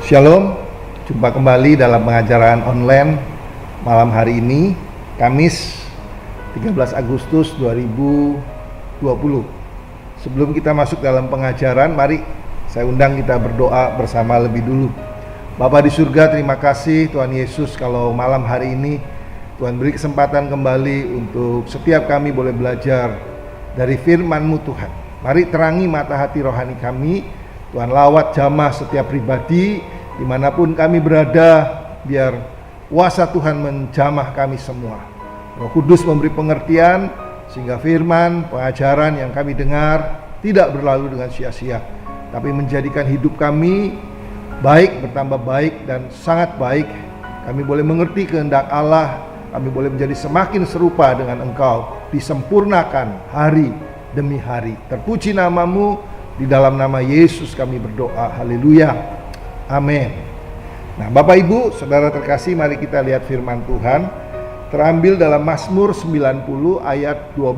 Shalom, jumpa kembali dalam pengajaran online malam hari ini, Kamis 13 Agustus 2020. Sebelum kita masuk dalam pengajaran, mari saya undang kita berdoa bersama lebih dulu. Bapa di surga, terima kasih Tuhan Yesus kalau malam hari ini Tuhan beri kesempatan kembali untuk setiap kami boleh belajar dari firman-Mu Tuhan. Mari terangi mata hati rohani kami, Tuhan lawat jamah setiap pribadi dimanapun kami berada, biar kuasa Tuhan menjamah kami semua. Roh Kudus memberi pengertian sehingga firman, pengajaran yang kami dengar tidak berlalu dengan sia-sia, tapi menjadikan hidup kami baik, bertambah baik dan sangat baik. Kami boleh mengerti kehendak Allah, kami boleh menjadi semakin serupa dengan Engkau, disempurnakan hari demi hari. Terpuji nama-Mu, di dalam nama Yesus kami berdoa. Haleluya. Amin. Nah, Bapak Ibu, Saudara terkasih, mari kita lihat firman Tuhan terambil dalam Mazmur 90 ayat 12.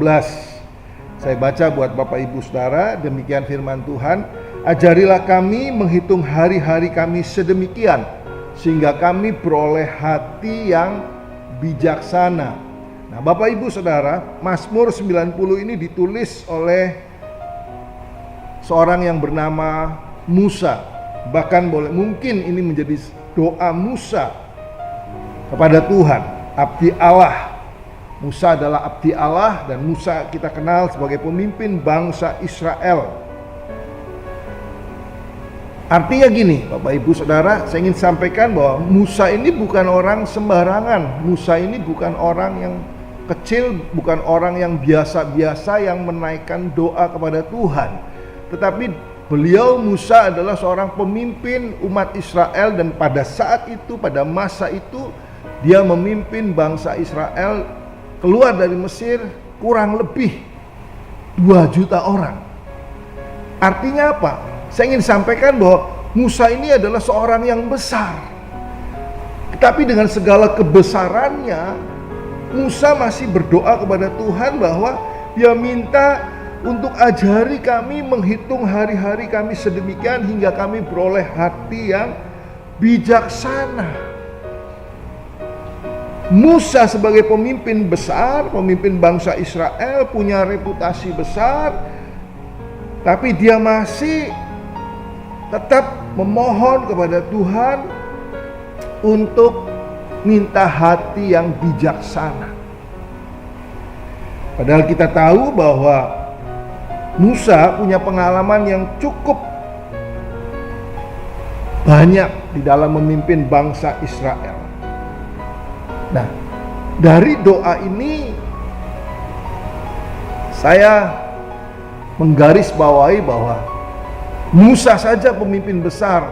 Saya baca buat Bapak Ibu Saudara, demikian firman Tuhan, ajarilah kami menghitung hari-hari kami sedemikian, sehingga kami beroleh hati yang bijaksana. Nah, Bapak Ibu Saudara, Mazmur 90 ini ditulis oleh seorang yang bernama Musa. Bahkan mungkin ini menjadi doa Musa kepada Tuhan, abdi Allah. Musa adalah abdi Allah, dan Musa kita kenal sebagai pemimpin bangsa Israel. Artinya gini, Bapak Ibu Saudara, saya ingin sampaikan bahwa Musa ini bukan orang sembarangan. Musa ini bukan orang yang kecil, bukan orang yang biasa-biasa yang menaikkan doa kepada Tuhan. Tetapi beliau Musa adalah seorang pemimpin umat Israel, dan pada saat itu, pada masa itu, dia memimpin bangsa Israel keluar dari Mesir kurang lebih 2 juta orang. Artinya apa? Saya ingin sampaikan bahwa Musa ini adalah seorang yang besar. Tetapi dengan segala kebesarannya, Musa masih berdoa kepada Tuhan bahwa dia minta untuk ajari kami menghitung hari-hari kami sedemikian hingga kami beroleh hati yang bijaksana. Musa sebagai pemimpin besar, pemimpin bangsa Israel, punya reputasi besar, tapi dia masih tetap memohon kepada Tuhan untuk minta hati yang bijaksana. Padahal kita tahu bahwa Musa punya pengalaman yang cukup banyak di dalam memimpin bangsa Israel. Nah, dari doa ini saya menggarisbawahi bahwa Musa saja pemimpin besar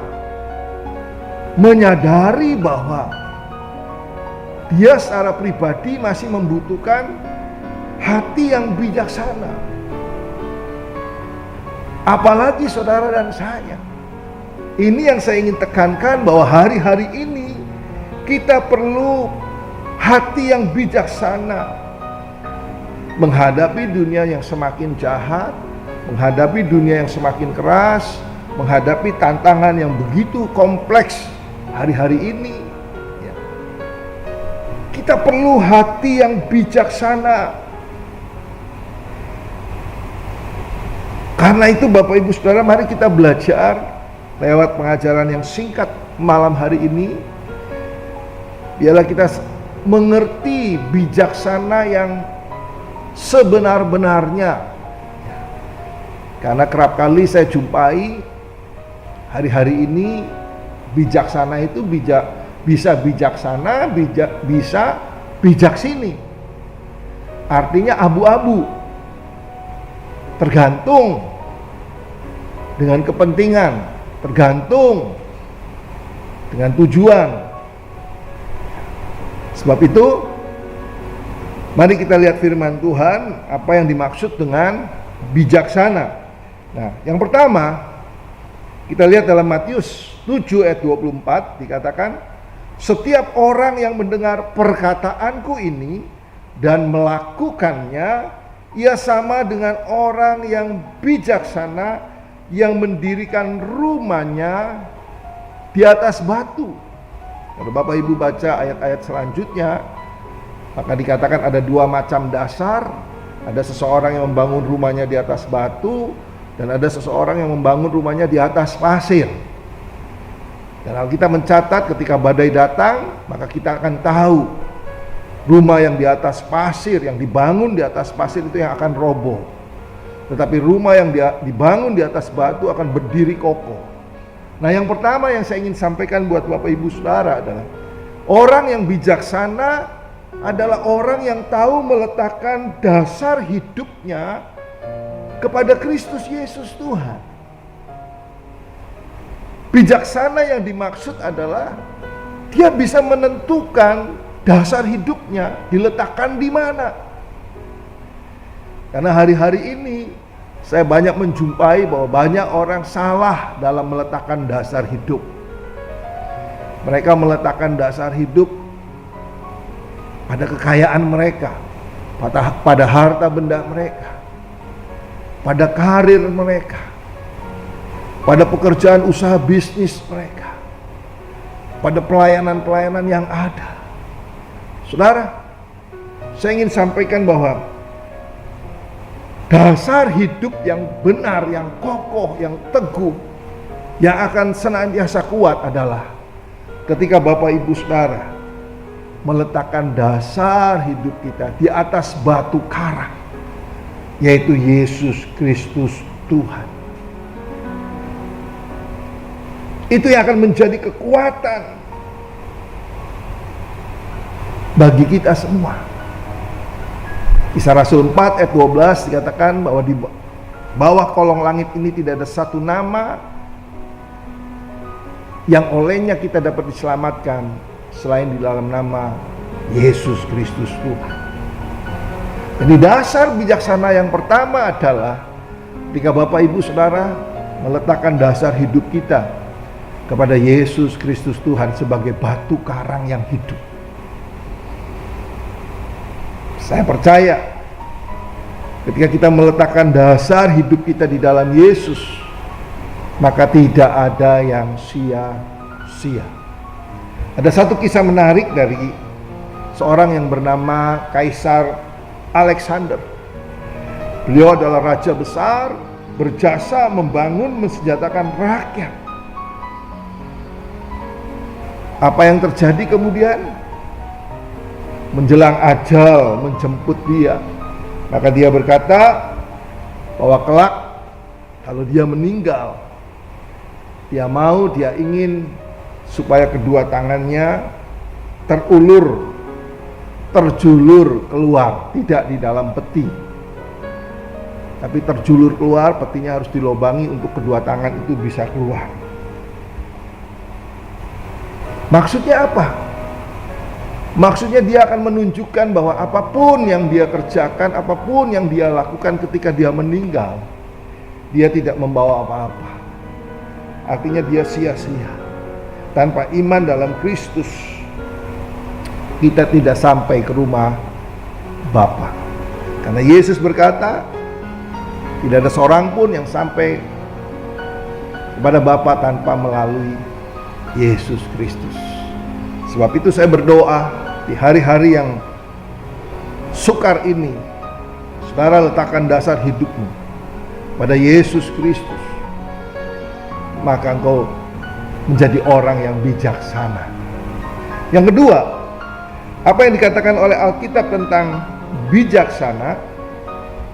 menyadari bahwa dia secara pribadi masih membutuhkan hati yang bijaksana. Apalagi saudara dan saya. Ini yang saya ingin tekankan, bahwa hari-hari ini kita perlu hati yang bijaksana menghadapi dunia yang semakin jahat, menghadapi dunia yang semakin keras, menghadapi tantangan yang begitu kompleks hari-hari ini. Kita perlu hati yang bijaksana. Karena itu Bapak Ibu Saudara, mari kita belajar lewat pengajaran yang singkat malam hari ini. Biarlah kita mengerti bijaksana yang sebenar-benarnya. Karena kerap kali saya jumpai hari-hari ini bijaksana itu bisa bijaksana, bisa bijaksini. Artinya abu-abu. Tergantung dengan kepentingan, tergantung dengan tujuan. Sebab itu, mari kita lihat firman Tuhan, apa yang dimaksud dengan bijaksana. Nah, yang pertama, kita lihat dalam Matius 7 ayat 24, dikatakan, setiap orang yang mendengar perkataanku ini dan melakukannya, ia sama dengan orang yang bijaksana yang mendirikan rumahnya di atas batu. Kalau Bapak Ibu baca ayat-ayat selanjutnya, maka dikatakan ada dua macam dasar. Ada seseorang yang membangun rumahnya di atas batu, dan ada seseorang yang membangun rumahnya di atas pasir. Dan Alkitab mencatat ketika badai datang, maka kita akan tahu rumah yang di atas pasir, yang dibangun di atas pasir itu yang akan roboh. Tetapi rumah yang dibangun di atas batu akan berdiri kokoh. Nah, yang pertama yang saya ingin sampaikan buat Bapak Ibu Saudara adalah orang yang bijaksana adalah orang yang tahu meletakkan dasar hidupnya kepada Kristus Yesus Tuhan. Bijaksana yang dimaksud adalah dia bisa menentukan dasar hidupnya diletakkan di mana. Karena hari-hari ini saya banyak menjumpai bahwa banyak orang salah dalam meletakkan dasar hidup. Mereka meletakkan dasar hidup pada kekayaan mereka, pada harta benda mereka, pada karir mereka, pada pekerjaan usaha bisnis mereka, pada pelayanan-pelayanan yang ada. Saudara, saya ingin sampaikan bahwa dasar hidup yang benar, yang kokoh, yang teguh, yang akan senantiasa kuat adalah ketika Bapak Ibu Saudara meletakkan dasar hidup kita di atas batu karang, yaitu Yesus Kristus Tuhan. Itu yang akan menjadi kekuatan bagi kita semua. Kisah Rasul 4 ayat 12 dikatakan bahwa di bawah kolong langit ini tidak ada satu nama yang olehnya kita dapat diselamatkan selain di dalam nama Yesus Kristus Tuhan. Jadi dasar bijaksana yang pertama adalah ketika Bapak Ibu Saudara meletakkan dasar hidup kita kepada Yesus Kristus Tuhan sebagai batu karang yang hidup. Saya percaya ketika kita meletakkan dasar hidup kita di dalam Yesus, maka tidak ada yang sia-sia. Ada satu kisah menarik dari seorang yang bernama Kaisar Alexander. Beliau adalah raja besar, berjasa membangun, mensenjatakan rakyat. Apa yang terjadi kemudian? Menjelang ajal menjemput dia, maka dia berkata bahwa kelak kalau dia meninggal, dia ingin supaya kedua tangannya terjulur keluar, tidak di dalam peti, tapi terjulur keluar, petinya harus dilobangi untuk kedua tangan itu bisa keluar. Maksudnya apa? Maksudnya dia akan menunjukkan bahwa apapun yang dia kerjakan, apapun yang dia lakukan ketika dia meninggal, dia tidak membawa apa-apa. Artinya dia sia-sia. Tanpa iman dalam Kristus, kita tidak sampai ke rumah Bapa. Karena Yesus berkata, tidak ada seorang pun yang sampai kepada Bapa tanpa melalui Yesus Kristus. Sebab itu saya berdoa di hari-hari yang sukar ini, saudara letakkan dasar hidupmu pada Yesus Kristus, maka engkau menjadi orang yang bijaksana. Yang kedua, apa yang dikatakan oleh Alkitab tentang bijaksana,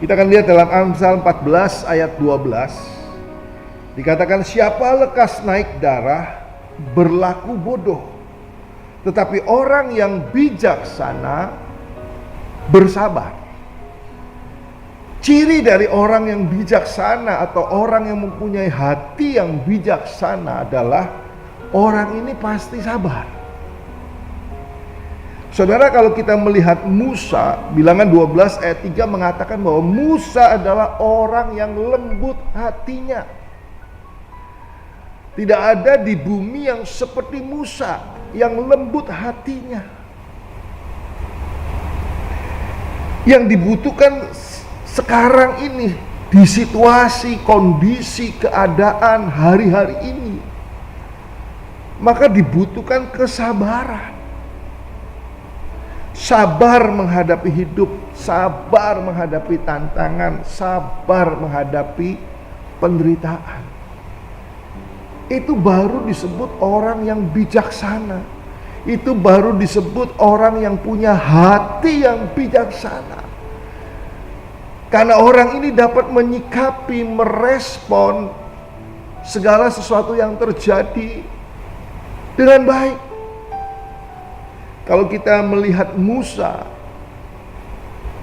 kita akan lihat dalam Amsal 14 ayat 12. Dikatakan, siapa lekas naik darah berlaku bodoh, tetapi orang yang bijaksana bersabar. Ciri dari orang yang bijaksana atau orang yang mempunyai hati yang bijaksana adalah orang ini pasti sabar. Saudara, kalau kita melihat Musa, Bilangan 12 ayat 3 mengatakan bahwa Musa adalah orang yang lembut hatinya. Tidak ada di bumi yang seperti Musa, yang lembut hatinya. Yang dibutuhkan sekarang ini, di situasi, kondisi, keadaan hari-hari ini, maka dibutuhkan kesabaran. Sabar menghadapi hidup, sabar menghadapi tantangan, sabar menghadapi penderitaan. Itu baru disebut orang yang bijaksana. Itu baru disebut orang yang punya hati yang bijaksana. Karena orang ini dapat menyikapi, merespon segala sesuatu yang terjadi dengan baik. Kalau kita melihat Musa,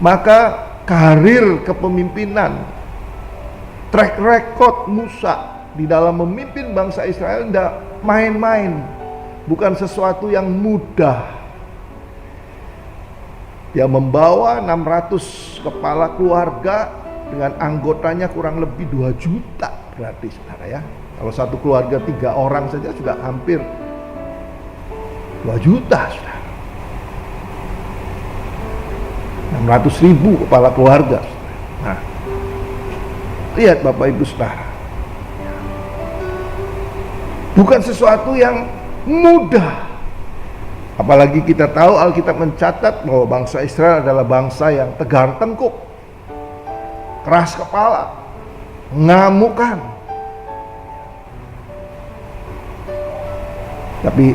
maka karir kepemimpinan, track record Musa di dalam memimpin bangsa Israel tidak main-main, bukan sesuatu yang mudah. Dia membawa 600 kepala keluarga dengan anggotanya kurang lebih 2 juta berarti, saudara ya. Kalau satu keluarga 3 orang saja sudah hampir 2 juta, saudara. 600.000 kepala keluarga. Nah, lihat Bapak Ibu Saudara, bukan sesuatu yang mudah. Apalagi kita tahu Alkitab mencatat bahwa bangsa Israel adalah bangsa yang tegar tengkuk, keras kepala, ngamukan. Tapi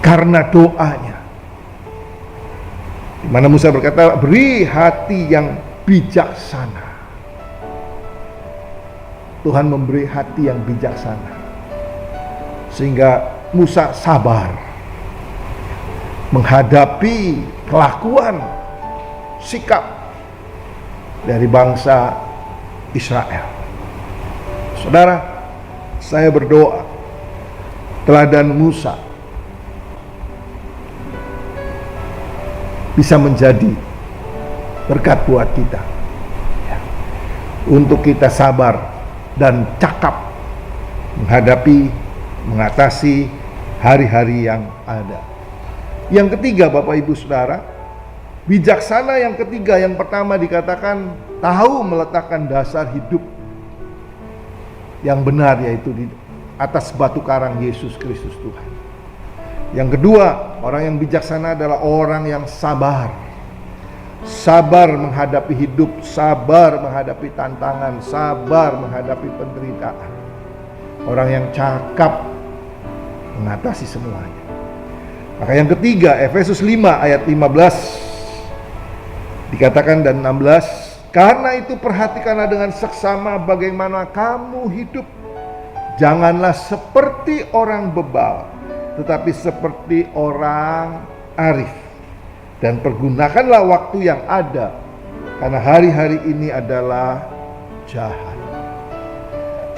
karena doanya, di mana Musa berkata, beri hati yang bijaksana. Tuhan memberi hati yang bijaksana, sehingga Musa sabar menghadapi kelakuan, sikap dari bangsa Israel. Saudara, saya berdoa teladan Musa bisa menjadi berkat buat kita, ya, untuk kita sabar dan cakap menghadapi, mengatasi hari-hari yang ada. Yang ketiga Bapak Ibu Saudara, bijaksana yang ketiga, yang pertama dikatakan tahu meletakkan dasar hidup yang benar, yaitu di atas batu karang Yesus Kristus Tuhan. Yang kedua, orang yang bijaksana adalah orang yang sabar. Sabar menghadapi hidup, sabar menghadapi tantangan, sabar menghadapi penderitaan. Orang yang cakap mengatasi semuanya. Maka yang ketiga, Efesus 5 ayat 15 dikatakan dan 16, karena itu perhatikanlah dengan seksama bagaimana kamu hidup. Janganlah seperti orang bebal, tetapi seperti orang arif. Dan pergunakanlah waktu yang ada, karena hari-hari ini adalah jahat.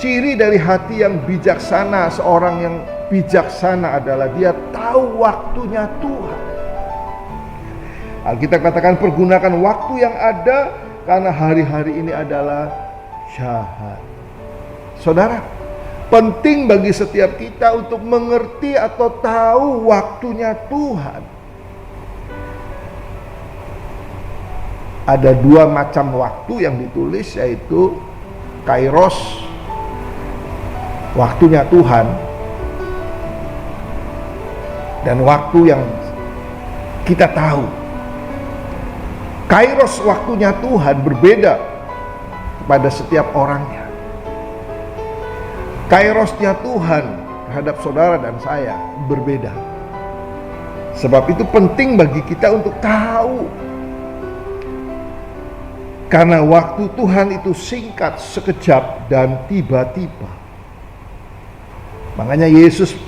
Ciri dari hati yang bijaksana, seorang yang bijaksana adalah dia tahu waktunya Tuhan. Alkitab katakan pergunakan waktu yang ada, karena hari-hari ini adalah jahat. Saudara, penting bagi setiap kita untuk mengerti atau tahu waktunya Tuhan. Ada 2 macam waktu yang ditulis, yaitu kairos, waktunya Tuhan, dan waktu yang kita tahu. Kairos, waktunya Tuhan, berbeda kepada setiap orangnya. Kairosnya Tuhan terhadap saudara dan saya berbeda. Sebab itu penting bagi kita untuk tahu. Karena waktu Tuhan itu singkat, sekejap, dan tiba-tiba. Makanya Yesus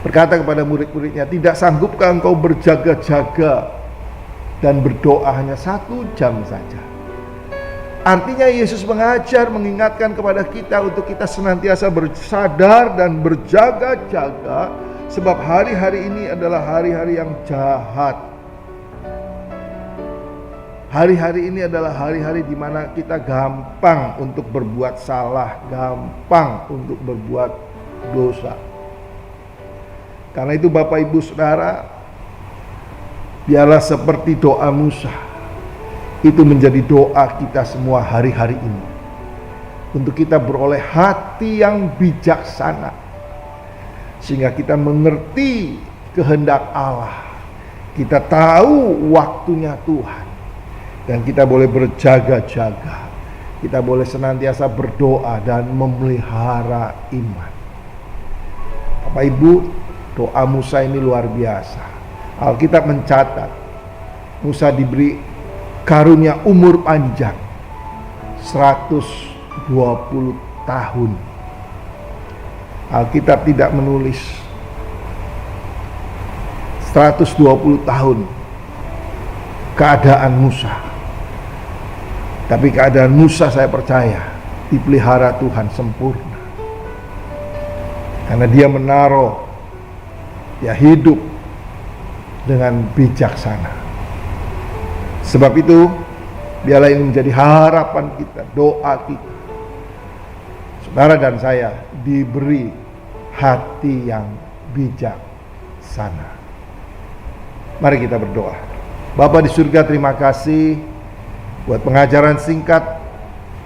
berkata kepada murid-muridnya, tidak sanggupkah engkau berjaga-jaga dan berdoa hanya 1 jam saja? Artinya Yesus mengajar, mengingatkan kepada kita untuk kita senantiasa bersadar dan berjaga-jaga, sebab hari-hari ini adalah hari-hari yang jahat. Hari-hari ini adalah hari-hari di mana kita gampang untuk berbuat salah, gampang untuk berbuat dosa. Karena itu Bapak Ibu Saudara, biarlah seperti doa Musa, itu menjadi doa kita semua hari-hari ini. Untuk kita beroleh hati yang bijaksana. sehingga kita mengerti kehendak Allah. Kita tahu waktunya Tuhan, dan kita boleh berjaga-jaga. Kita boleh senantiasa berdoa dan memelihara iman. Bapak Ibu, doa Musa ini luar biasa. Alkitab mencatat Musa diberi karunia umur panjang 120 tahun. Alkitab tidak menulis 120 tahun keadaan Musa, tapi keadaan Musa saya percaya dipelihara Tuhan sempurna, karena dia menaruh, dia hidup dengan bijaksana. Sebab itu biarlah ini menjadi harapan kita, doa kita. Saudara dan saya diberi hati yang bijaksana. Mari kita berdoa. Bapa di surga, terima kasih buat pengajaran singkat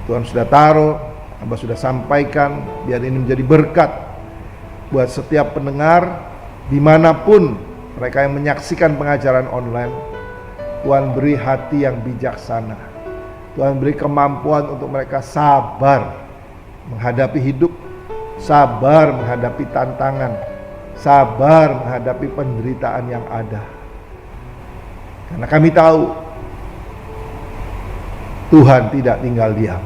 Tuhan sudah taruh, Hamba sudah sampaikan. Biar ini menjadi berkat buat setiap pendengar dimanapun mereka yang menyaksikan pengajaran online. Tuhan beri hati yang bijaksana. Tuhan beri kemampuan untuk mereka sabar menghadapi hidup, sabar menghadapi tantangan, sabar menghadapi penderitaan yang ada. Karena kami tahu Tuhan tidak tinggal diam.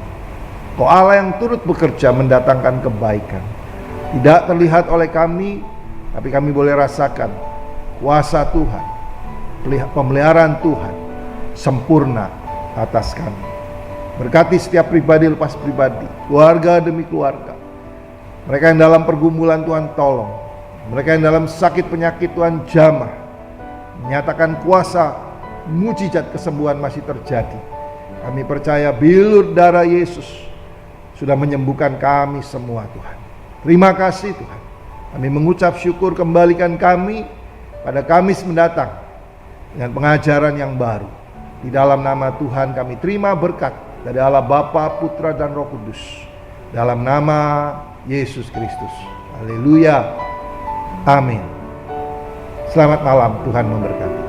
Kau Allah yang turut bekerja mendatangkan kebaikan. Tidak terlihat oleh kami, tapi kami boleh rasakan kuasa Tuhan, pemeliharaan Tuhan sempurna atas kami. Berkati setiap pribadi lepas pribadi, keluarga demi keluarga. Mereka yang dalam pergumulan Tuhan tolong. Mereka yang dalam sakit penyakit Tuhan jamah. Menyatakan kuasa mujizat kesembuhan masih terjadi. Kami percaya bilur darah Yesus sudah menyembuhkan kami semua Tuhan. Terima kasih Tuhan. Kami mengucap syukur, kembalikan kami pada Kamis mendatang dengan pengajaran yang baru. Di dalam nama Tuhan kami terima berkat dari Allah Bapa, Putra dan Roh Kudus. Dalam nama Yesus Kristus. Haleluya. Amin. Selamat malam, Tuhan memberkati.